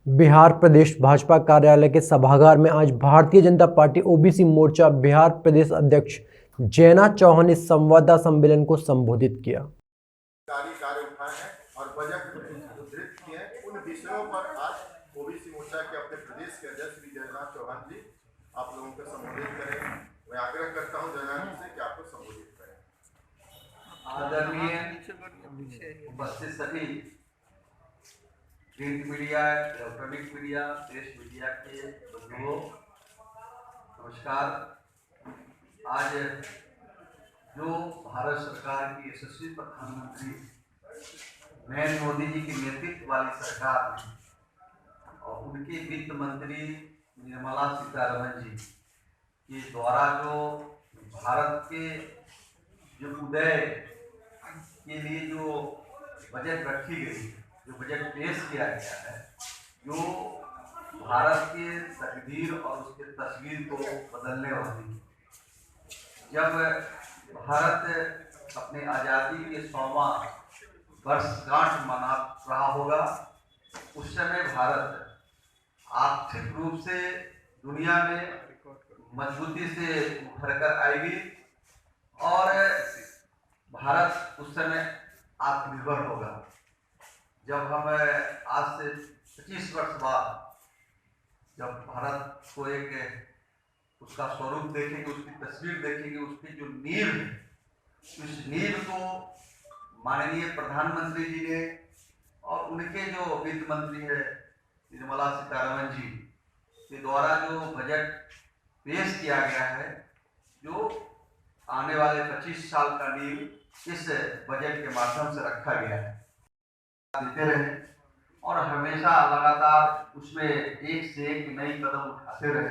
बिहार प्रदेश भाजपा कार्यालय के सभागार में आज भारतीय जनता पार्टी ओबीसी मोर्चा बिहार प्रदेश अध्यक्ष जैना चौहान ने संवाददाता सम्मेलन को संबोधित किया। कार्य उठाए हैं और बजट उद्धृत किए हैं। उन विषयों पर आज ओबीसी मोर्चा के अपने प्रदेश के अध्यक्ष श्री जैना चौहान जी आप लोगों को संबोधित करें। मैं आग्रह करता हूं जैना जी से कि आपको संबोधित करें। आदरणीय उपस्थित सभी print media, electronic media, press media के बंधुओं, नमस्कार। आज जो भारत सरकार की यशस्वी प्रधानमंत्री नरेंद्र मोदी जी के नेतृत्व वाली सरकार ने और उनके वित्त मंत्री निर्मला सीतारमण जी के द्वारा जो भारत के जो उदय के लिए जो बजट रखी गई, जो बजट पेश किया गया है, जो भारत के तकदीर और उसके तस्वीर को बदलने वाली। जब भारत अपने आज़ादी के 100वां वर्षगांठ मना रहा होगा, उस समय भारत आर्थिक रूप से दुनिया में मजबूती से उभर कर आएगी और भारत उस समय आत्मनिर्भर होगा। जब हम आज से 25 वर्ष बाद जब भारत को एक उसका स्वरूप देखेंगे, उसकी तस्वीर देखेंगे, उसकी जो नींव है, उस नींव को माननीय प्रधानमंत्री जी ने और उनके जो वित्त मंत्री है निर्मला सीतारमण जी के द्वारा जो बजट पेश किया गया है, जो आने वाले 25 साल का नींव इस बजट के माध्यम से रखा गया है, देते रहे और हमेशा लगातार उसमें एक से एक नई कदम उठाते रहे।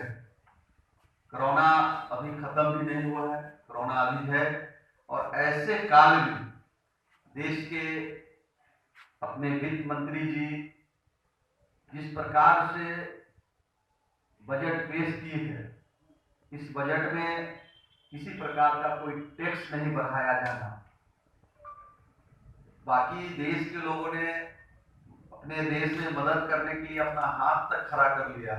कोरोना अभी खत्म भी नहीं हुआ है, कोरोना अभी है और ऐसे काल में देश के अपने वित्त मंत्री जी जिस प्रकार से बजट पेश किए हैं, इस बजट में किसी प्रकार का कोई टैक्स नहीं बढ़ाया जाना। बाकी देश के लोगों ने अपने देश में मदद करने के लिए अपना हाथ तक खड़ा कर लिया,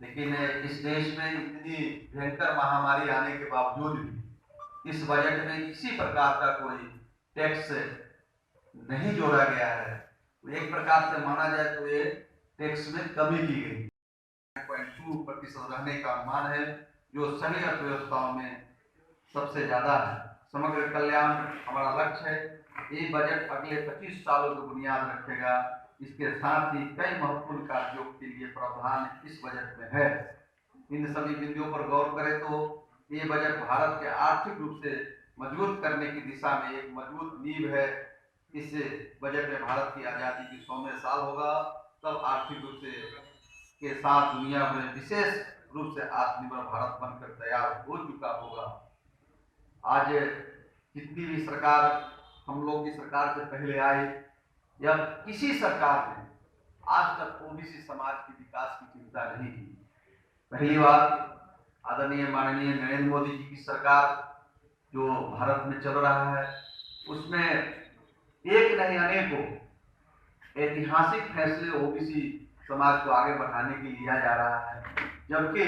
लेकिन इस देश में इतनी भयंकर महामारी आने के बावजूद भी इस बजट में किसी प्रकार का कोई टैक्स नहीं जोड़ा गया है। एक प्रकार से माना जाए तो ये टैक्स में कमी की गई। 2.2% रहने का अनुमान है, जो सभी अर्थव्यवस्थाओं में सबसे ज्यादा है। समग्र कल्याण हमारा लक्ष्य है। ये बजट अगले 25 सालों की बुनियाद रखेगा। इसके साथ ही कई महत्वपूर्ण कार्यों के लिए प्रावधान इस बजट में है। इन सभी बिंदुओं पर गौर करें तो ये बजट भारत के आर्थिक रूप से मजबूत करने की दिशा में एक मजबूत नींव है। इस बजट में भारत की आज़ादी की 100वें साल होगा, तब आर्थिक रूप से के साथ दुनिया में विशेष रूप से आत्मनिर्भर भारत बनकर तैयार हो चुका होगा। आज जितनी भी सरकार हम लोग की सरकार से पहले आए या किसी सरकार ने आज तक ओबीसी समाज के विकास की चिंता नहीं की। पहली बार आदरणीय माननीय नरेंद्र मोदी जी की सरकार जो भारत में चल रहा है, उसमें एक नहीं अनेकों ऐतिहासिक फैसले ओबीसी समाज को आगे बढ़ाने के लिए लिया जा रहा है, जबकि